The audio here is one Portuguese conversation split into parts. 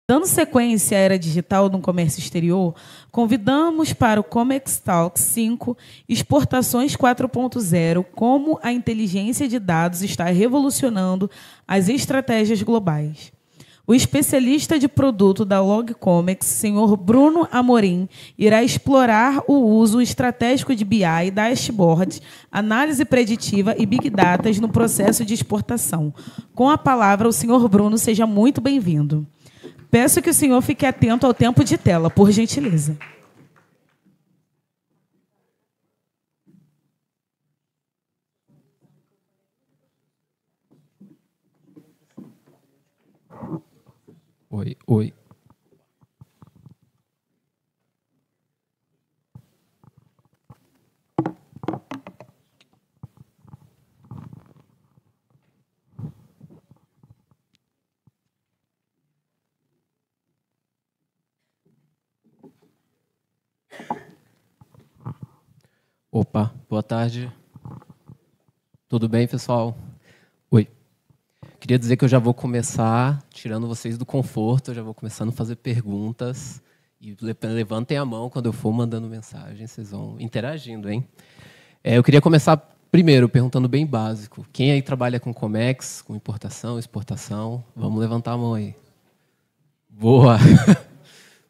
Dando sequência à era digital no comércio exterior, convidamos para o Comex Talks 5 Exportações 4.0, como a inteligência de dados está revolucionando as estratégias globais. O especialista de produto da Logcomex, senhor Bruno Amorim, irá explorar o uso estratégico de BI, dashboards, análise preditiva e Big Data no processo de exportação. Com a palavra, o senhor Bruno, seja muito bem-vindo. Peço que o senhor fique atento ao tempo de tela, por gentileza. Oi. Opa, boa tarde. Tudo bem, pessoal? Oi. Queria dizer que eu já vou começar tirando vocês do conforto, eu já vou começando a fazer perguntas. E levantem a mão quando eu for mandando mensagem, vocês vão interagindo, hein? Eu queria começar primeiro perguntando bem básico. Quem aí trabalha com Comex, com importação, exportação? Vamos levantar a mão aí. Boa!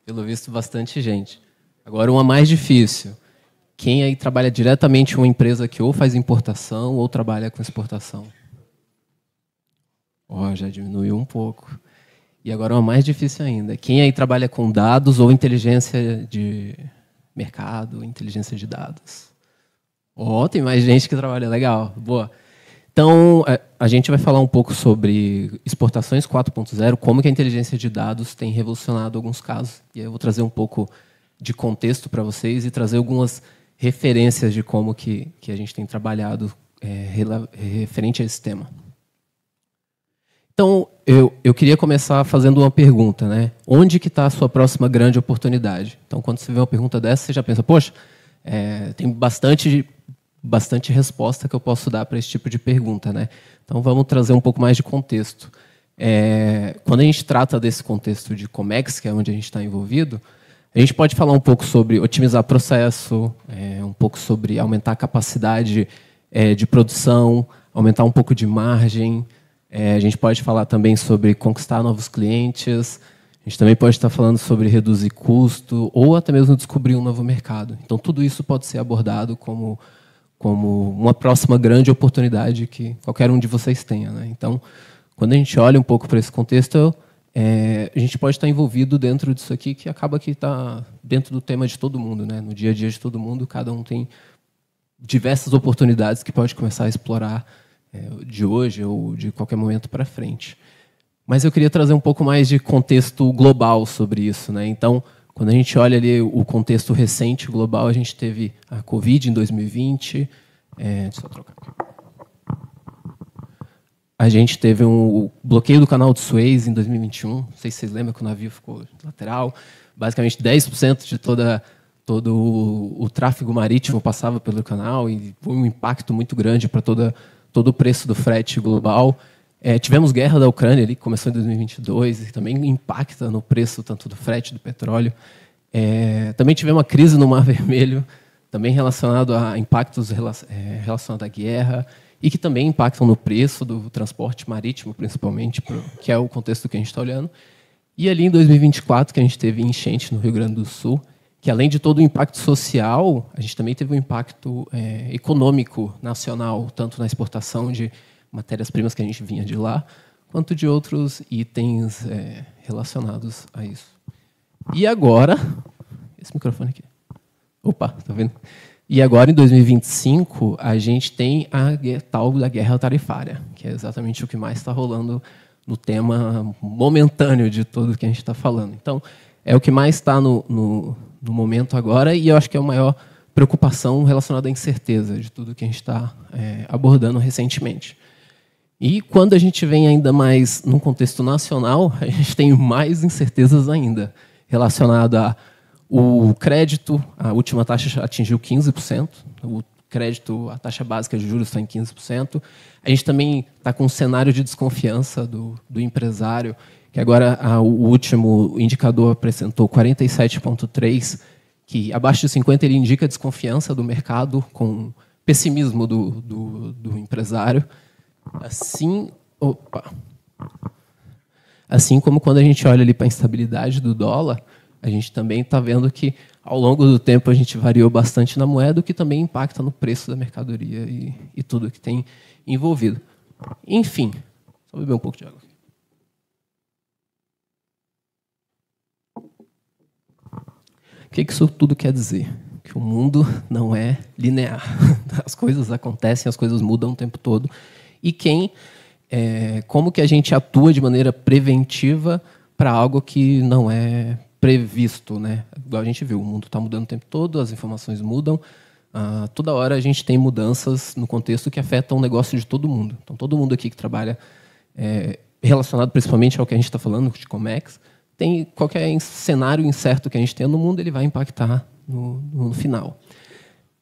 Pelo visto, bastante gente. Agora, uma mais difícil. Quem aí trabalha diretamente em uma empresa que ou faz importação ou trabalha com exportação? Já diminuiu um pouco. E agora uma mais difícil ainda. Quem aí trabalha com dados ou inteligência de mercado, inteligência de dados? Tem mais gente que trabalha. Legal. Boa. Então, a gente vai falar um pouco sobre exportações 4.0, como que a inteligência de dados tem revolucionado alguns casos. E aí eu vou trazer um pouco de contexto para vocês e trazer algumas referências de como que a gente tem trabalhado referente a esse tema. Então, eu queria começar fazendo uma pergunta, né? Onde que está a sua próxima grande oportunidade? Então, quando você vê uma pergunta dessa, você já pensa, poxa, tem bastante resposta que eu posso dar para esse tipo de pergunta, né? Então, vamos trazer um pouco mais de contexto. Quando a gente trata desse contexto de Comex, que é onde a gente está envolvido, a gente pode falar um pouco sobre otimizar processo, um pouco sobre aumentar a capacidade de produção, aumentar um pouco de margem. A gente pode falar também sobre conquistar novos clientes. A gente também pode estar falando sobre reduzir custo ou até mesmo descobrir um novo mercado. Então, tudo isso pode ser abordado como uma próxima grande oportunidade que qualquer um de vocês tenha, né? Então, quando a gente olha um pouco para esse contexto, a gente pode estar envolvido dentro disso aqui, que acaba que está dentro do tema de todo mundo, né? No dia a dia de todo mundo, cada um tem diversas oportunidades que pode começar a explorar de hoje ou de qualquer momento para frente. Mas eu queria trazer um pouco mais de contexto global sobre isso, né? Então, quando a gente olha ali o contexto recente global, a gente teve a Covid em 2020. Deixa eu trocar aqui. A gente teve o bloqueio do canal de Suez em 2021. Não sei se vocês lembram que o navio ficou lateral. Basicamente, 10% de todo o tráfego marítimo passava pelo canal e foi um impacto muito grande para todo o preço do frete global. Tivemos guerra da Ucrânia, ali, que começou em 2022, e também impacta no preço tanto do frete do petróleo. Também tivemos uma crise no Mar Vermelho, também relacionado a impactos relacionados à guerra, e que também impactam no preço do transporte marítimo, principalmente, que é o contexto que a gente está olhando. E ali em 2024, que a gente teve enchente no Rio Grande do Sul, que além de todo o impacto social, a gente também teve um impacto econômico nacional, tanto na exportação de matérias-primas que a gente vinha de lá, quanto de outros itens relacionados a isso. E agora... Esse microfone aqui. Opa, tá vendo? E agora, em 2025, a gente tem a tal da guerra tarifária, que é exatamente o que mais está rolando no tema momentâneo de tudo que a gente está falando. Então, é o que mais está no momento agora, e eu acho que é a maior preocupação relacionada à incerteza de tudo que a gente está abordando recentemente. E quando a gente vem ainda mais num contexto nacional, a gente tem mais incertezas ainda, relacionada ao crédito. A última taxa atingiu 15%, o crédito, a taxa básica de juros está em 15%. A gente também está com um cenário de desconfiança do empresário, que agora o último indicador apresentou 47,3%, que abaixo de 50 ele indica desconfiança do mercado com pessimismo do empresário. Assim como quando a gente olha ali para a instabilidade do dólar, a gente também está vendo que, ao longo do tempo, a gente variou bastante na moeda, o que também impacta no preço da mercadoria e tudo que tem envolvido. Enfim, só beber um pouco de água. O que isso tudo quer dizer? Que o mundo não é linear. As coisas acontecem, as coisas mudam o tempo todo. E como que a gente atua de maneira preventiva para algo que não é previsto, né? Igual a gente viu, o mundo está mudando o tempo todo, as informações mudam. Toda hora a gente tem mudanças no contexto que afetam o negócio de todo mundo. Então, todo mundo aqui que trabalha relacionado principalmente ao que a gente está falando, de Comex, tem qualquer cenário incerto que a gente tenha no mundo, ele vai impactar no final.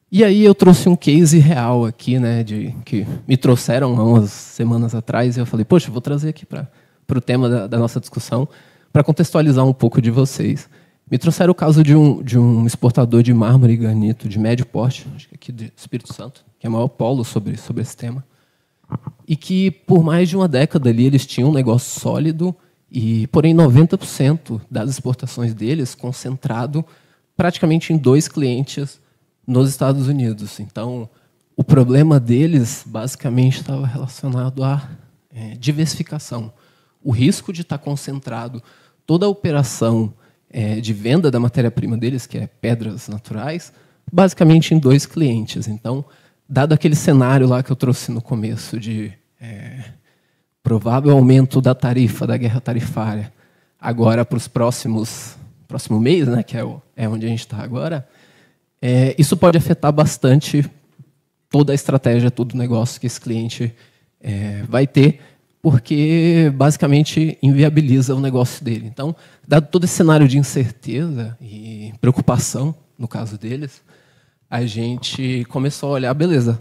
E aí eu trouxe um case real aqui, né, que me trouxeram há umas semanas atrás, e eu falei, poxa, eu vou trazer aqui para o tema da nossa discussão, para contextualizar um pouco de vocês. Me trouxeram o caso de um exportador de mármore e granito de médio porte, acho que aqui do Espírito Santo, que é o maior polo sobre esse tema, e que por mais de uma década ali eles tinham um negócio sólido, e porém 90% das exportações deles concentrado praticamente em 2 clientes nos Estados Unidos. Então, o problema deles basicamente estava relacionado à diversificação. O risco de estar concentrado toda a operação de venda da matéria-prima deles, que é pedras naturais, basicamente em 2 clientes. Então, dado aquele cenário lá que eu trouxe no começo de provável aumento da tarifa, da guerra tarifária, agora para os próximo mês, né, que é onde a gente está agora, isso pode afetar bastante toda a estratégia, todo o negócio que esse cliente vai ter, porque basicamente inviabiliza o negócio dele. Então, dado todo esse cenário de incerteza e preocupação, no caso deles, a gente começou a olhar, beleza,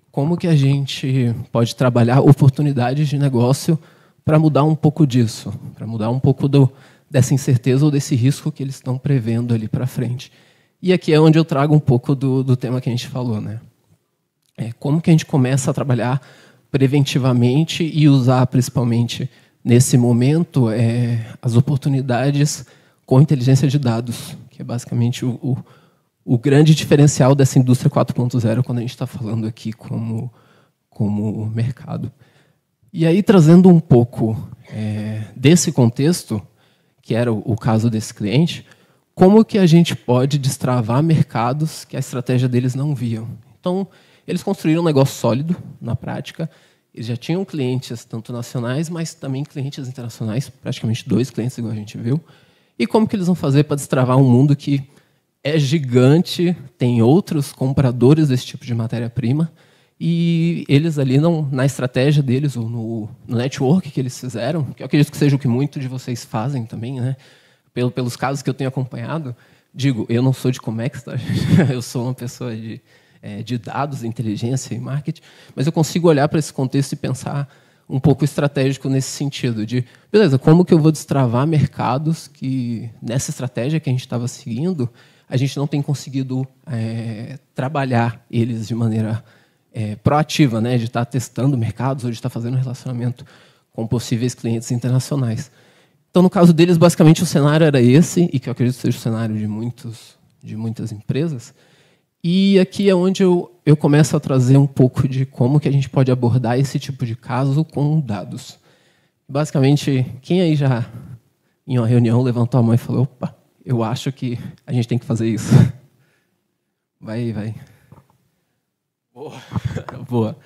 como que a gente pode trabalhar oportunidades de negócio para mudar um pouco disso, para mudar um pouco dessa incerteza ou desse risco que eles estão prevendo ali para frente. E aqui é onde eu trago um pouco do tema que a gente falou, né? Como que a gente começa a trabalhar preventivamente e usar, principalmente nesse momento, as oportunidades com inteligência de dados, que é basicamente o grande diferencial dessa indústria 4.0 quando a gente está falando aqui como mercado. E aí, trazendo um pouco desse contexto, que era o caso desse cliente, como que a gente pode destravar mercados que a estratégia deles não viam? Então, eles construíram um negócio sólido, na prática. Eles já tinham clientes, tanto nacionais, mas também clientes internacionais, praticamente 2 clientes, igual a gente viu. E como que eles vão fazer para destravar um mundo que é gigante, tem outros compradores desse tipo de matéria-prima, e eles ali, na estratégia deles, ou no network que eles fizeram, que eu acredito que seja o que muitos de vocês fazem também, né? Pelos casos que eu tenho acompanhado, digo, eu não sou de Comex, tá? Eu sou uma pessoa de dados, inteligência e marketing, mas eu consigo olhar para esse contexto e pensar um pouco estratégico nesse sentido, de, beleza, como que eu vou destravar mercados que, nessa estratégia que a gente estava seguindo, a gente não tem conseguido trabalhar eles de maneira proativa, né, de estar testando mercados ou de estar fazendo relacionamento com possíveis clientes internacionais. Então, no caso deles, basicamente, o cenário era esse, e que eu acredito que seja o cenário de muitas empresas. E aqui é onde eu começo a trazer um pouco de como que a gente pode abordar esse tipo de caso com dados. Basicamente, quem aí já, em uma reunião, levantou a mão e falou, opa, eu acho que a gente tem que fazer isso. Vai. Boa.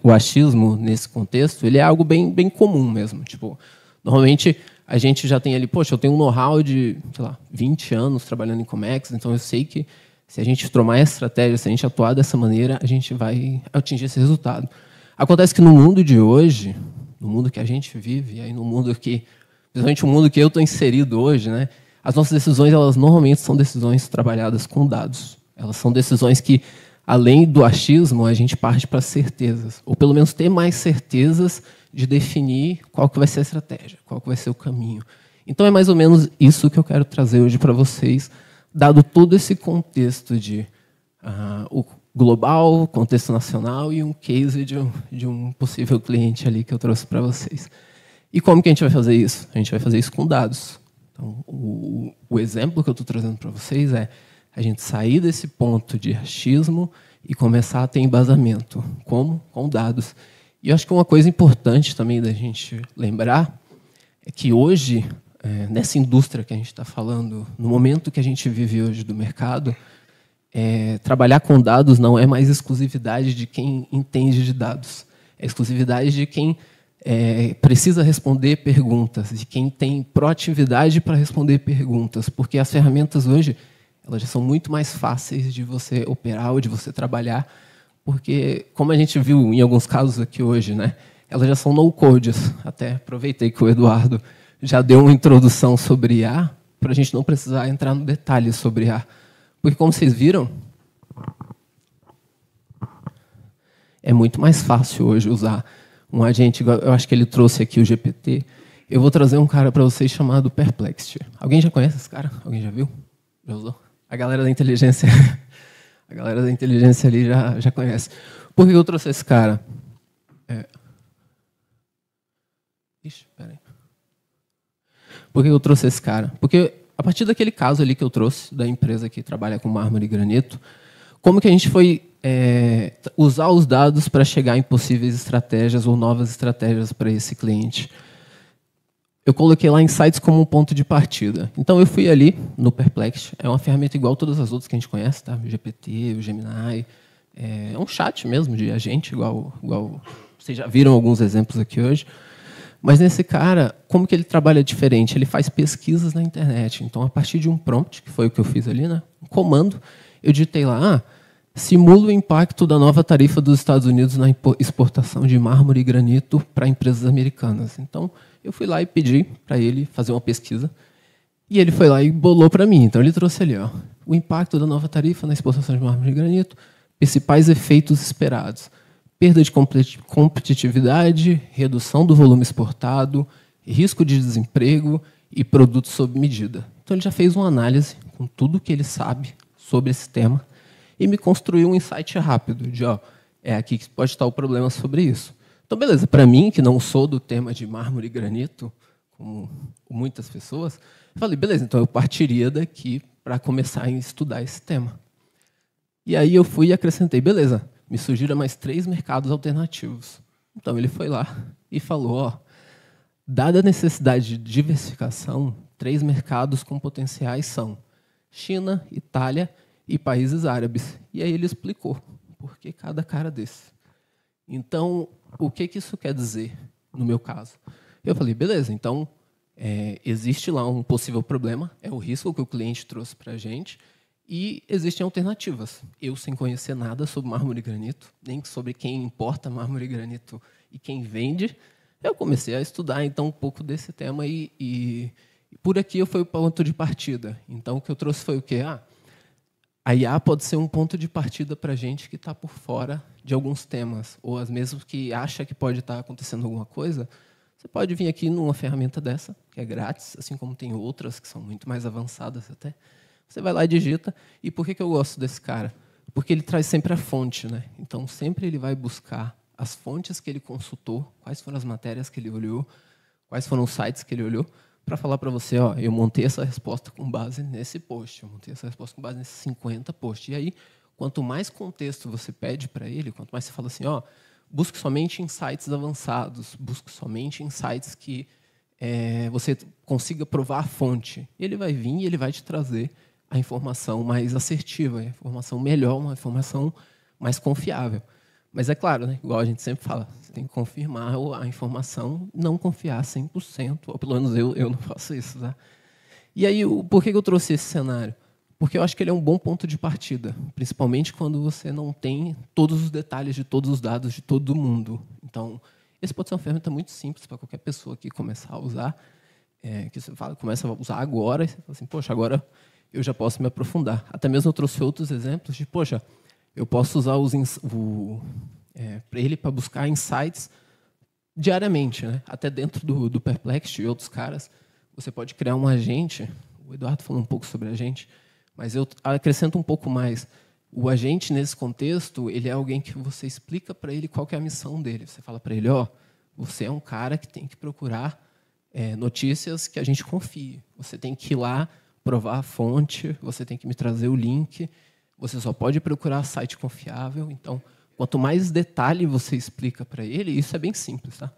O achismo, nesse contexto, ele é algo bem comum mesmo. Tipo, normalmente, a gente já tem ali, poxa, eu tenho um know-how de, sei lá, 20 anos trabalhando em Comex, então eu sei que se a gente tomar essa estratégia, se a gente atuar dessa maneira, a gente vai atingir esse resultado. Acontece que no mundo de hoje, no mundo que a gente vive, e aí no mundo que, principalmente o mundo que eu estou inserido hoje, né, as nossas decisões, elas normalmente são decisões trabalhadas com dados. Elas são decisões que, além do achismo, a gente parte para certezas. Ou, pelo menos, ter mais certezas de definir qual que vai ser a estratégia, qual que vai ser o caminho. Então, é mais ou menos isso que eu quero trazer hoje para vocês, dado todo esse contexto de o global, contexto nacional e um case de um possível cliente ali que eu trouxe para vocês. E como que a gente vai fazer isso? A gente vai fazer isso com dados. Então, o exemplo que eu estou trazendo para vocês é a gente sair desse ponto de achismo e começar a ter embasamento. Como? Com dados. E eu acho que uma coisa importante também da gente lembrar é que hoje, nessa indústria que a gente está falando, no momento que a gente vive hoje do mercado, trabalhar com dados não é mais exclusividade de quem entende de dados. É exclusividade de quem precisa responder perguntas, de quem tem proatividade para responder perguntas, porque as ferramentas hoje elas já são muito mais fáceis de você operar ou de você trabalhar, porque, como a gente viu em alguns casos aqui hoje, né, elas já são no-codes. Até aproveitei que o Eduardo já deu uma introdução sobre IA, para a gente não precisar entrar no detalhe sobre IA. Porque, como vocês viram, é muito mais fácil hoje usar um agente. Eu acho que ele trouxe aqui o GPT. Eu vou trazer um cara para vocês chamado Perplexity. Alguém já conhece esse cara? Alguém já viu? Já usou? A galera da inteligência, a galera da inteligência ali já conhece. Por que eu trouxe esse cara? Ixi, peraí. Por que eu trouxe esse cara? Porque a partir daquele caso ali que eu trouxe, da empresa que trabalha com mármore e granito, como que a gente foi usar os dados para chegar em possíveis estratégias ou novas estratégias para esse cliente? Eu coloquei lá Insights como um ponto de partida. Então, eu fui ali no Perplexity. É uma ferramenta igual a todas as outras que a gente conhece, tá? O GPT, o Gemini. É um chat mesmo de agente, igual vocês já viram alguns exemplos aqui hoje. Mas nesse cara, como que ele trabalha diferente? Ele faz pesquisas na internet. Então, a partir de um prompt, que foi o que eu fiz ali, né? Um comando, eu digitei lá, simula o impacto da nova tarifa dos Estados Unidos na exportação de mármore e granito para empresas americanas. Então, eu fui lá e pedi para ele fazer uma pesquisa. E ele foi lá e bolou para mim. Então, ele trouxe ali, ó, o impacto da nova tarifa na exportação de mármore e granito, principais efeitos esperados. Perda de competitividade, redução do volume exportado, risco de desemprego e produtos sob medida. Então, ele já fez uma análise com tudo que ele sabe sobre esse tema e me construiu um insight rápido de, ó, é aqui que pode estar o problema sobre isso. Então, beleza, para mim, que não sou do tema de mármore e granito, como muitas pessoas, eu falei, beleza, então eu partiria daqui para começar a estudar esse tema. E aí eu fui e acrescentei, beleza, me surgiram mais 3 mercados alternativos. Então, ele foi lá e falou, ó, dada a necessidade de diversificação, 3 mercados com potenciais são China, Itália e países árabes. E aí ele explicou por que cada cara desse. Então, o que isso quer dizer no meu caso? Eu falei, beleza, então existe lá um possível problema, é o risco que o cliente trouxe para a gente, e existem alternativas. Eu, sem conhecer nada sobre mármore e granito, nem sobre quem importa mármore e granito e quem vende, eu comecei a estudar então um pouco desse tema e por aqui eu fui o ponto de partida. Então, o que eu trouxe foi o quê? A IA pode ser um ponto de partida para a gente que está por fora de alguns temas, ou às vezes que acha que pode estar acontecendo alguma coisa. Você pode vir aqui numa ferramenta dessa, que é grátis, assim como tem outras que são muito mais avançadas até. Você vai lá e digita. E por que eu gosto desse cara? Porque ele traz sempre a fonte, né? Então, sempre ele vai buscar as fontes que ele consultou, quais foram as matérias que ele olhou, quais foram os sites que ele olhou, para falar para você, ó, eu montei essa resposta com base nesse post, eu montei essa resposta com base nesses 50 posts. E aí, quanto mais contexto você pede para ele, quanto mais você fala assim, ó, busque somente em sites avançados, busque somente em sites que você consiga provar a fonte. Ele vai vir e ele vai te trazer a informação mais assertiva, a informação melhor, uma informação mais confiável. Mas é claro, né, igual a gente sempre fala, você tem que confirmar a informação, não confiar 100%, ou pelo menos eu não faço isso. Tá? E aí, por que eu trouxe esse cenário? Porque eu acho que ele é um bom ponto de partida, principalmente quando você não tem todos os detalhes de todos os dados de todo mundo. Então, esse pode ser uma ferramenta muito simples para qualquer pessoa que começar a usar, que você fala, começa a usar agora, e você fala assim, poxa, agora eu já posso me aprofundar. Até mesmo eu trouxe outros exemplos de, poxa, eu posso usar ele para buscar insights diariamente, né? Até dentro do Perplexity e outros caras, você pode criar um agente. O Eduardo falou um pouco sobre agente, mas eu acrescento um pouco mais. O agente, nesse contexto, ele é alguém que você explica para ele qual que é a missão dele. Você fala para ele, você é um cara que tem que procurar notícias que a gente confie. Você tem que ir lá, provar a fonte, você tem que me trazer o link, você só pode procurar site confiável. Então, quanto mais detalhe você explica para ele, isso é bem simples, tá?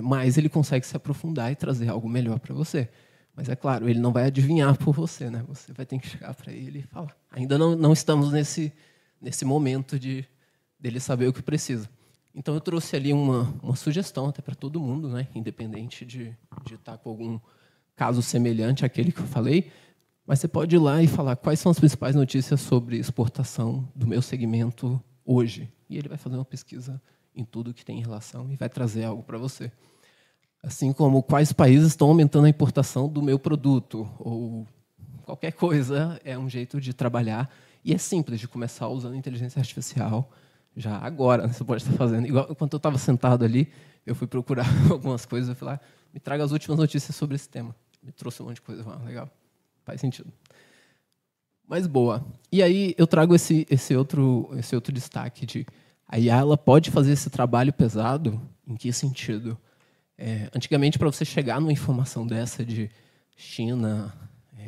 Mais ele consegue se aprofundar e trazer algo melhor para você. Mas, é claro, ele não vai adivinhar por você, né? Você vai ter que chegar para ele e falar. Ainda não estamos nesse momento dele saber o que precisa. Então, eu trouxe ali uma sugestão até para todo mundo, né? Independente de estar com algum caso semelhante àquele que eu falei. Mas você pode ir lá e falar quais são as principais notícias sobre exportação do meu segmento hoje. E ele vai fazer uma pesquisa em tudo que tem relação e vai trazer algo para você. Assim como quais países estão aumentando a importação do meu produto, ou qualquer coisa, é um jeito de trabalhar. E é simples de começar usando inteligência artificial já agora. Você pode estar fazendo. Igual, enquanto eu estava sentado ali, eu fui procurar algumas coisas, eu fui lá, me traga as últimas notícias sobre esse tema. Me trouxe um monte de coisa. Legal, faz sentido. Mas boa. E aí eu trago esse outro destaque de a IA ela pode fazer esse trabalho pesado. Em que sentido? Antigamente, para você chegar numa informação dessa de China,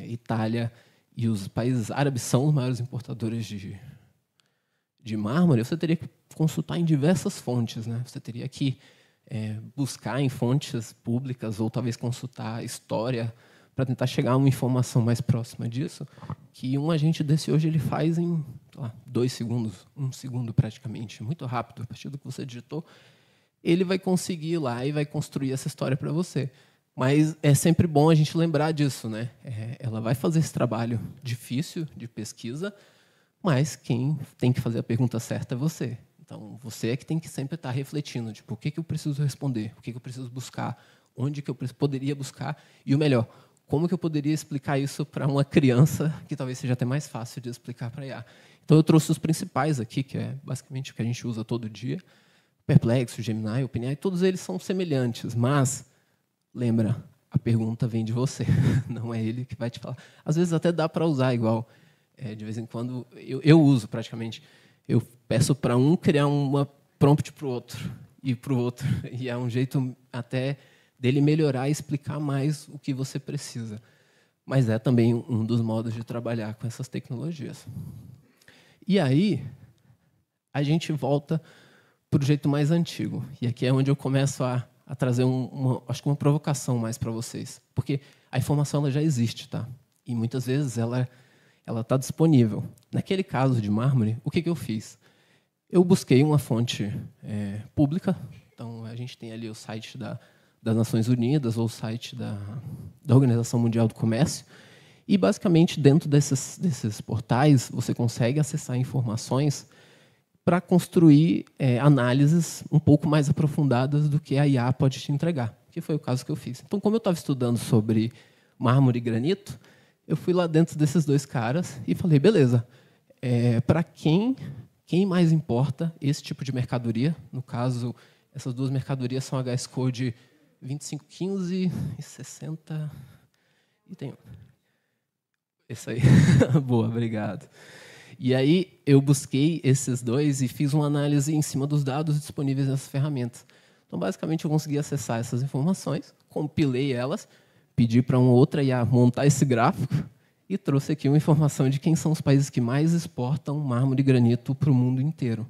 Itália e os países árabes são os maiores importadores de mármore, você teria que consultar em diversas fontes, né? Você teria que buscar em fontes públicas ou talvez consultar história para tentar chegar a uma informação mais próxima disso, que um agente desse hoje ele faz em 2 segundos, 1 segundo praticamente, muito rápido. A partir do que você digitou, ele vai conseguir ir lá e vai construir essa história para você. Mas é sempre bom a gente lembrar disso, né? Ela vai fazer esse trabalho difícil de pesquisa, mas quem tem que fazer a pergunta certa é você. Então, você é que tem que sempre estar refletindo, tipo, o que eu preciso responder, o que eu preciso buscar, onde que eu poderia buscar, e o melhor, como que eu poderia explicar isso para uma criança, que talvez seja até mais fácil de explicar para a IA. Então, eu trouxe os principais aqui, que é basicamente o que a gente usa todo dia, Perplexo, Gemini, OpenAI, todos eles são semelhantes, mas, lembra, a pergunta vem de você, não é ele que vai te falar. Às vezes até dá para usar igual, de vez em quando, eu uso praticamente, eu peço para um criar uma prompt para o outro, e é um jeito até dele melhorar e explicar mais o que você precisa. Mas é também um dos modos de trabalhar com essas tecnologias. E aí, a gente volta para o jeito mais antigo. E aqui é onde eu começo a trazer acho que uma provocação mais para vocês. Porque a informação ela já existe, tá? E muitas vezes ela está disponível. Naquele caso de mármore, o que eu fiz? Eu busquei uma fonte pública. Então, a gente tem ali o site das Nações Unidas ou o site da Organização Mundial do Comércio. E, basicamente, dentro desses portais, você consegue acessar informações para construir análises um pouco mais aprofundadas do que a IA pode te entregar, que foi o caso que eu fiz. Então, como eu estava estudando sobre mármore e granito, eu fui lá dentro desses 2 caras e falei, beleza, para quem mais importa esse tipo de mercadoria? No caso, essas 2 mercadorias são HS Code 2515 e 60... E tem... Esse aí. Boa, obrigado. E aí eu busquei esses 2 e fiz uma análise em cima dos dados disponíveis nessas ferramentas. Então, basicamente, eu consegui acessar essas informações, compilei elas, pedi para uma outra IA montar esse gráfico e trouxe aqui uma informação de quem são os países que mais exportam mármore e granito para o mundo inteiro.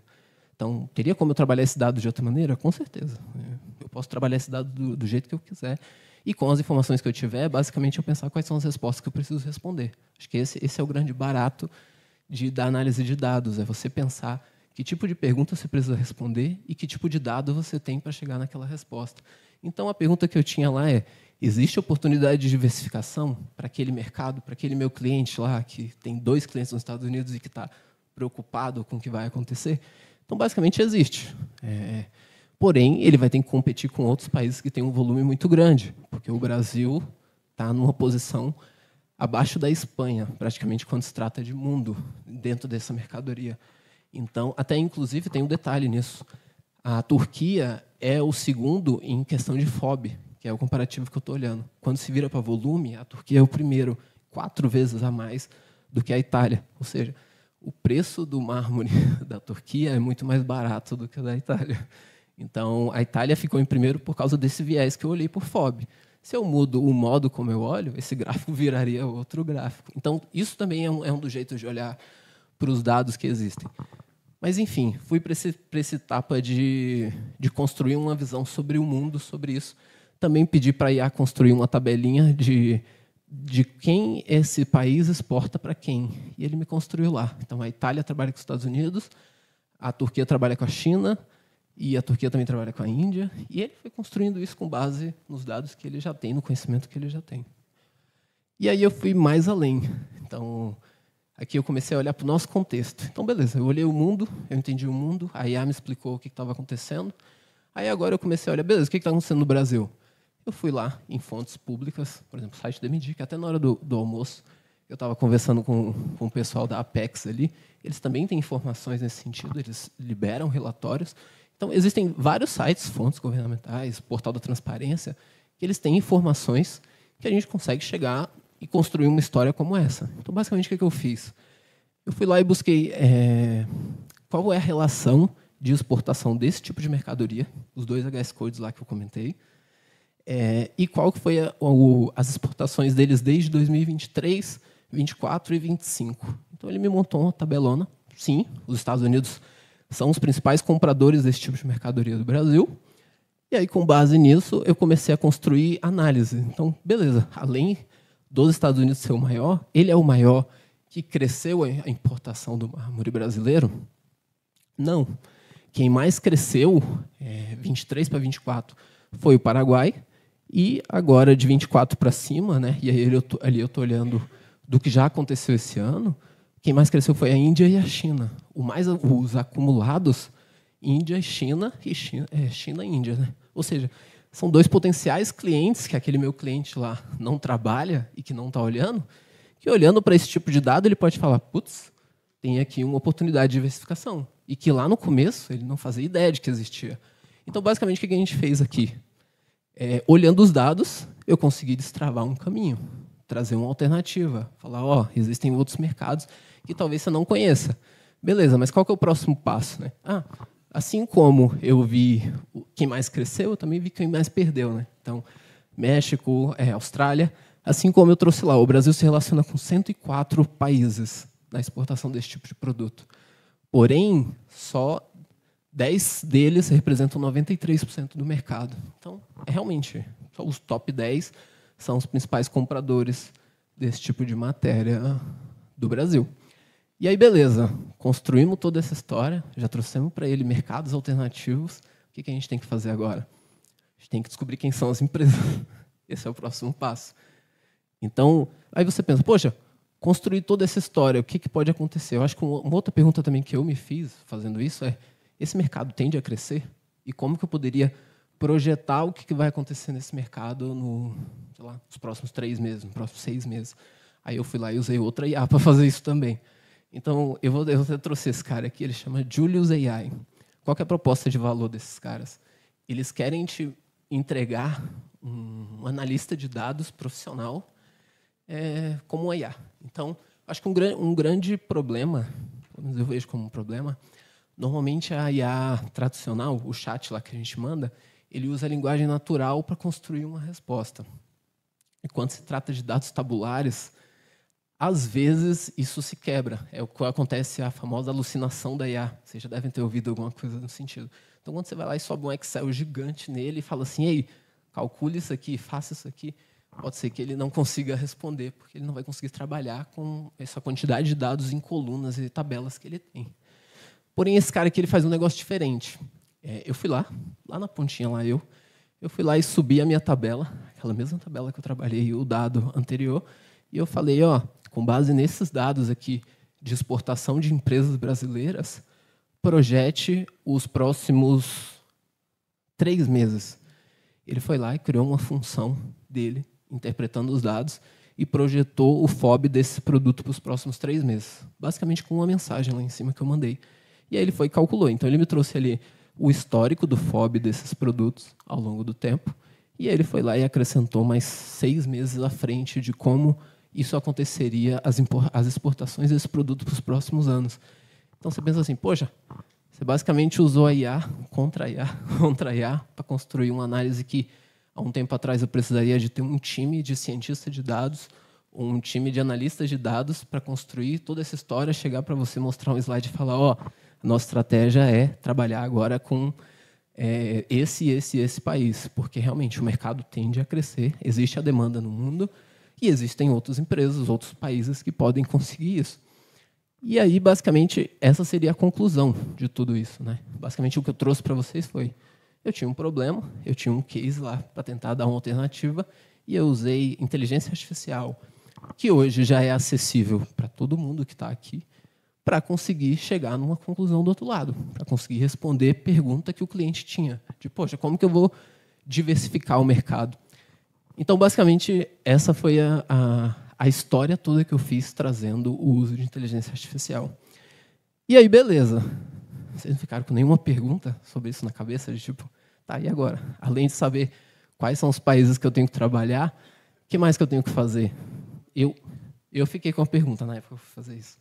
Então, teria como eu trabalhar esse dado de outra maneira? Com certeza. Eu posso trabalhar esse dado do jeito que eu quiser. E com as informações que eu tiver, basicamente, eu pensar quais são as respostas que eu preciso responder. Acho que esse é o grande barato da análise de dados, é você pensar que tipo de pergunta você precisa responder e que tipo de dado você tem para chegar naquela resposta. Então, a pergunta que eu tinha lá é, existe oportunidade de diversificação para aquele mercado, para aquele meu cliente lá, que tem 2 clientes nos Estados Unidos e que está preocupado com o que vai acontecer? Então, basicamente, existe. Porém, ele vai ter que competir com outros países que têm um volume muito grande, porque o Brasil está numa posição abaixo da Espanha, praticamente, quando se trata de mundo dentro dessa mercadoria. Então, até inclusive tem um detalhe nisso. A Turquia é o segundo em questão de FOB, que é o comparativo que eu estou olhando. Quando se vira para volume, a Turquia é o primeiro, 4 vezes a mais do que a Itália. Ou seja, o preço do mármore da Turquia é muito mais barato do que o da Itália. Então, a Itália ficou em primeiro por causa desse viés que eu olhei por FOB. Se eu mudo o modo como eu olho, esse gráfico viraria outro gráfico. Então, isso também é um dos jeitos de olhar para os dados que existem. Mas, enfim, fui para essa etapa de construir uma visão sobre o mundo, sobre isso. Também pedi para a IA construir uma tabelinha de quem esse país exporta para quem. E ele me construiu lá. Então, a Itália trabalha com os Estados Unidos, a Turquia trabalha com a China, e a Turquia também trabalha com a Índia. E ele foi construindo isso com base nos dados que ele já tem, no conhecimento que ele já tem. E aí eu fui mais além. Então, aqui eu comecei a olhar para o nosso contexto. Então, beleza, eu olhei o mundo, eu entendi o mundo, a IA me explicou o que estava acontecendo. Aí agora eu comecei a olhar, beleza, o que está acontecendo no Brasil? Eu fui lá em fontes públicas, por exemplo, o site da Medic, até na hora do almoço, eu estava conversando com o pessoal da Apex ali, eles também têm informações nesse sentido, eles liberam relatórios. Então, existem vários sites, fontes governamentais, portal da transparência, que eles têm informações que a gente consegue chegar e construir uma história como essa. Então, basicamente, o que eu fiz? Eu fui lá e busquei qual é a relação de exportação desse tipo de mercadoria, os 2 HS codes lá que eu comentei, e qual que foi as exportações deles desde 2023, 24 e 25. Então, ele me montou uma tabelona. Sim, os Estados Unidos são os principais compradores desse tipo de mercadoria do Brasil. E aí, com base nisso, eu comecei a construir análise. Então, beleza, além dos Estados Unidos ser o maior, ele é o maior que cresceu a importação do mármore brasileiro? Não. Quem mais cresceu, 23 para 24, foi o Paraguai. E agora, de 24 para cima, né, e aí ali eu estou olhando do que já aconteceu esse ano, quem mais cresceu foi a Índia e a China. Os acumulados, Índia e China, China e Índia. Né? Ou seja, são 2 potenciais clientes que aquele meu cliente lá não trabalha e que não está olhando, que olhando para esse tipo de dado, ele pode falar, putz, tem aqui uma oportunidade de diversificação. E que lá no começo ele não fazia ideia de que existia. Então, basicamente, o que a gente fez aqui? Olhando os dados, eu consegui destravar um caminho, trazer uma alternativa, falar, existem outros mercados que talvez você não conheça. Beleza, mas qual que é o próximo passo? Né? Assim como eu vi quem mais cresceu, eu também vi quem mais perdeu. Né? Então, México, Austrália, assim como eu trouxe lá, o Brasil se relaciona com 104 países na exportação desse tipo de produto. Porém, só 10 deles representam 93% do mercado. Então, realmente, só os top 10 são os principais compradores desse tipo de matéria do Brasil. E aí, beleza, construímos toda essa história, já trouxemos para ele mercados alternativos. O que a gente tem que fazer agora? A gente tem que descobrir quem são as empresas. Esse é o próximo passo. Então, aí você pensa, poxa, construir toda essa história, o que pode acontecer? Eu acho que uma outra pergunta também que eu me fiz fazendo isso é, esse mercado tende a crescer? E como que eu poderia projetar o que vai acontecer nesse mercado nos próximos 3 meses, nos próximos 6 meses? Aí eu fui lá e usei outra IA para fazer isso também. Então, eu trouxe esse cara aqui, ele chama Julius AI. Qual que é a proposta de valor desses caras? Eles querem te entregar um analista de dados profissional como uma IA. Então, acho que um grande problema, pelo menos eu vejo como um problema, normalmente a IA tradicional, o chat lá que a gente manda, ele usa a linguagem natural para construir uma resposta. E quando se trata de dados tabulares, às vezes isso se quebra. É o que acontece, a famosa alucinação da IA. Vocês já devem ter ouvido alguma coisa no sentido. Então, quando você vai lá e sobe um Excel gigante nele e fala assim, ei, calcule isso aqui, faça isso aqui, pode ser que ele não consiga responder, porque ele não vai conseguir trabalhar com essa quantidade de dados em colunas e tabelas que ele tem. Porém, esse cara aqui ele faz um negócio diferente. Eu fui lá na pontinha lá eu fui lá e subi a minha tabela, aquela mesma tabela que eu trabalhei o dado anterior, e eu falei, com base nesses dados aqui de exportação de empresas brasileiras, projete os próximos 3 meses. Ele foi lá e criou uma função dele, interpretando os dados, e projetou o FOB desse produto para os próximos 3 meses. Basicamente com uma mensagem lá em cima que eu mandei. E aí ele foi e calculou. Então, ele me trouxe ali o histórico do FOB desses produtos ao longo do tempo. E aí ele foi lá e acrescentou mais 6 meses à frente de como isso aconteceria, as exportações desse produto para os próximos anos. Então, você pensa assim, poxa, você basicamente usou a IA, contra a IA, contra a IA, para construir uma análise que, há um tempo atrás, eu precisaria de ter um time de cientistas de dados, um time de analistas de dados para construir toda essa história, chegar para você mostrar um slide e falar, ó, nossa estratégia é trabalhar agora com esse país, porque realmente o mercado tende a crescer, existe a demanda no mundo e existem outras empresas, outros países que podem conseguir isso. E aí, basicamente, essa seria a conclusão de tudo isso, né? Basicamente, o que eu trouxe para vocês foi, eu tinha um problema, eu tinha um case lá para tentar dar uma alternativa e eu usei inteligência artificial, que hoje já é acessível para todo mundo que está aqui, para conseguir chegar numa conclusão do outro lado, para conseguir responder pergunta que o cliente tinha. De, poxa, como que eu vou diversificar o mercado? Então, basicamente, essa foi a história toda que eu fiz trazendo o uso de inteligência artificial. E aí, beleza. Vocês não ficaram com nenhuma pergunta sobre isso na cabeça? De tipo, tá, e agora? Além de saber quais são os países que eu tenho que trabalhar, o que mais que eu tenho que fazer? Eu fiquei com a pergunta na época que eu fui fazer isso.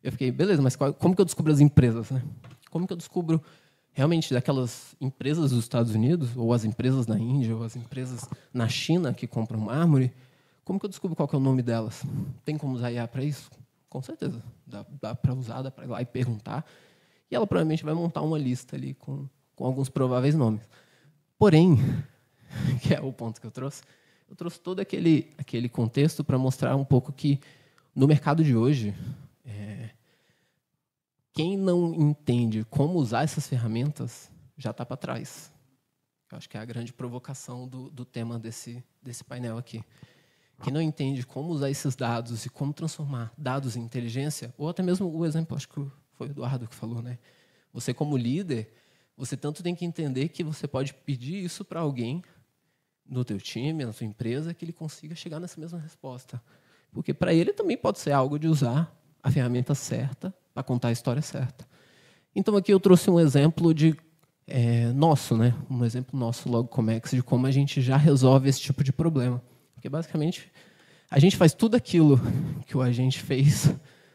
Eu fiquei, beleza, mas como que eu descubro as empresas, né? Como que eu descubro realmente daquelas empresas dos Estados Unidos, ou as empresas na Índia, ou as empresas na China que compram mármore? Como que eu descubro qual que é o nome delas? Tem como usar IA para isso? Com certeza. Dá para usar, dá para ir lá e perguntar. E ela provavelmente vai montar uma lista ali com alguns prováveis nomes. Porém, que é o ponto que eu trouxe todo aquele contexto para mostrar um pouco que, no mercado de hoje, quem não entende como usar essas ferramentas já está para trás. Eu acho que é a grande provocação do tema desse painel aqui. Quem não entende como usar esses dados e como transformar dados em inteligência, ou até mesmo o exemplo, acho que foi o Eduardo que falou, né? Você, como líder, você tanto tem que entender que você pode pedir isso para alguém no teu time, na sua empresa, que ele consiga chegar nessa mesma resposta. Porque para ele também pode ser algo de usar a ferramenta certa para contar a história certa. Então, aqui eu trouxe um exemplo nosso, né? Um exemplo nosso, logo Comex, de como a gente já resolve esse tipo de problema. Porque, basicamente, a gente faz tudo aquilo que o agente fez,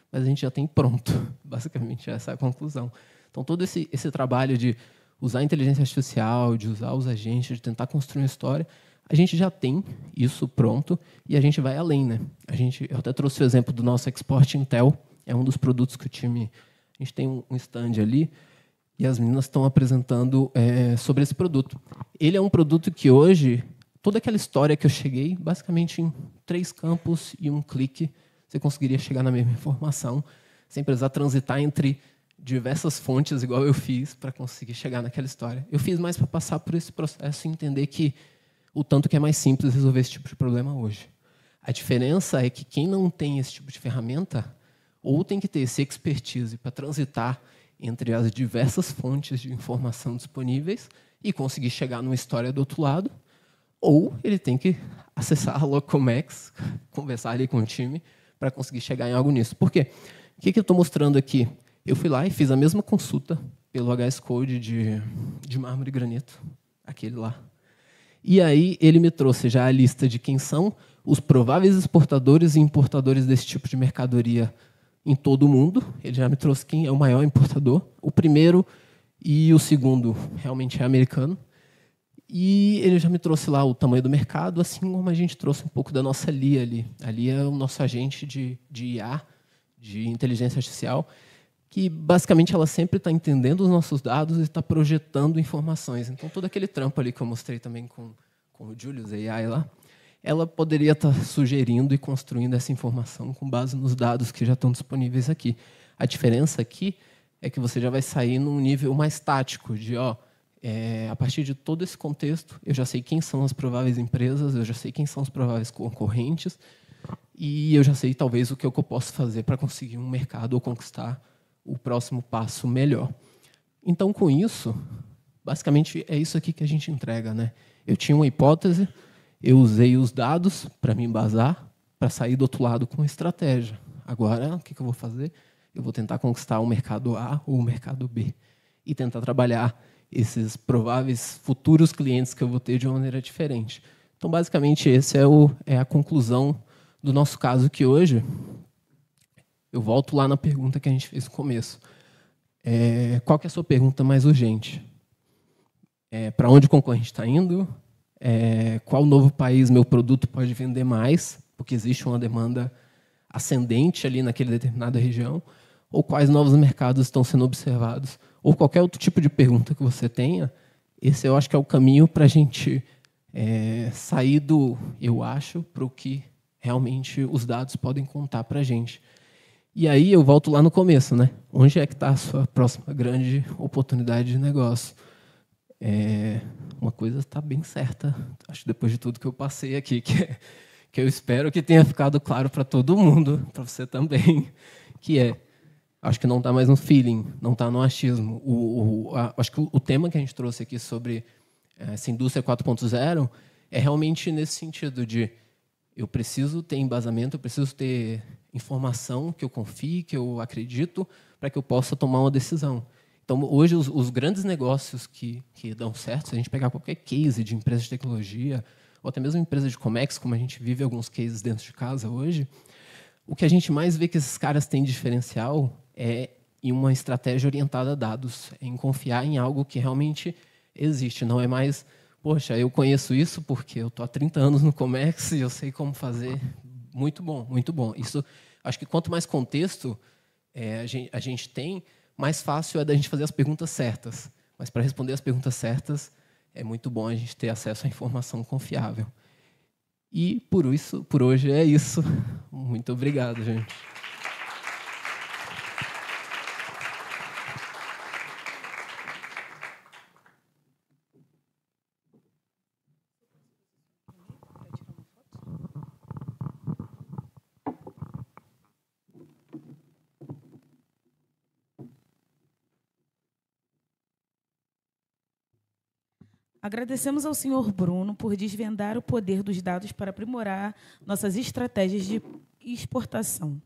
mas a gente já tem pronto. Basicamente, essa é a conclusão. Então, todo esse trabalho de usar a inteligência artificial, de usar os agentes, de tentar construir uma história, a gente já tem isso pronto e a gente vai além, né? Eu até trouxe o exemplo do nosso Export Intel, é um dos produtos que o time... A gente tem um stand ali e as meninas estão apresentando sobre esse produto. Ele é um produto que hoje... Toda aquela história que eu cheguei, basicamente em 3 campos e um clique, você conseguiria chegar na mesma informação, sem precisar transitar entre diversas fontes, igual eu fiz, para conseguir chegar naquela história. Eu fiz mais para passar por esse processo e entender que o tanto que é mais simples resolver esse tipo de problema hoje. A diferença é que quem não tem esse tipo de ferramenta, ou tem que ter esse expertise para transitar entre as diversas fontes de informação disponíveis e conseguir chegar numa história do outro lado, ou ele tem que acessar a Locomex, conversar ali com o time, para conseguir chegar em algo nisso. Por quê? O que eu estou mostrando aqui? Eu fui lá e fiz a mesma consulta pelo HS Code de mármore e granito, aquele lá. E aí ele me trouxe já a lista de quem são os prováveis exportadores e importadores desse tipo de mercadoria em todo o mundo. Ele já me trouxe quem é o maior importador. O primeiro e o segundo realmente é americano. E ele já me trouxe lá o tamanho do mercado, assim como a gente trouxe um pouco da nossa Lia ali. A Lia é o nosso agente de IA, de inteligência artificial, que basicamente ela sempre está entendendo os nossos dados e está projetando informações. Então, todo aquele trampo ali que eu mostrei também com o Julius AI lá, ela poderia estar sugerindo e construindo essa informação com base nos dados que já estão disponíveis aqui. A diferença aqui é que você já vai sair num nível mais tático, de a partir de todo esse contexto, eu já sei quem são as prováveis empresas, eu já sei quem são os prováveis concorrentes, e eu já sei, talvez, o que eu posso fazer para conseguir um mercado ou conquistar o próximo passo melhor. Então, com isso, basicamente, é isso aqui que a gente entrega, né? Eu tinha uma hipótese, eu usei os dados para me embasar, para sair do outro lado com estratégia. Agora, o que eu vou fazer? Eu vou tentar conquistar o mercado A ou o mercado B e tentar trabalhar esses prováveis futuros clientes que eu vou ter de uma maneira diferente. Então, basicamente, esse é a conclusão do nosso caso, que hoje eu volto lá na pergunta que a gente fez no começo. Qual que é a sua pergunta mais urgente? Para onde o concorrente está indo? Qual novo país meu produto pode vender mais? Porque existe uma demanda ascendente ali naquela determinada região. Ou quais novos mercados estão sendo observados? Ou qualquer outro tipo de pergunta que você tenha, esse eu acho que é o caminho para a gente sair do eu acho para o que realmente os dados podem contar para a gente. E aí eu volto lá no começo, né? Onde é que está a sua próxima grande oportunidade de negócio? Uma coisa está bem certa, acho que depois de tudo que eu passei aqui, que eu espero que tenha ficado claro para todo mundo, para você também, que acho que não está mais no feeling, não está no achismo. Acho que o tema que a gente trouxe aqui sobre essa indústria 4.0 é realmente nesse sentido de eu preciso ter embasamento, eu preciso ter informação que eu confie, que eu acredito, para que eu possa tomar uma decisão. Então, hoje, os grandes negócios que dão certo, se a gente pegar qualquer case de empresa de tecnologia, ou até mesmo empresa de Comex, como a gente vive alguns cases dentro de casa hoje, o que a gente mais vê que esses caras têm de diferencial é em uma estratégia orientada a dados, em confiar em algo que realmente existe. Não é mais, poxa, eu conheço isso porque eu estou há 30 anos no Comex e eu sei como fazer. Muito bom, muito bom. Isso, acho que quanto mais contexto a gente tem, mais fácil é da gente fazer as perguntas certas. Mas, para responder as perguntas certas, é muito bom a gente ter acesso à informação confiável. E, por hoje, é isso. Muito obrigado, gente. Agradecemos ao senhor Bruno por desvendar o poder dos dados para aprimorar nossas estratégias de exportação.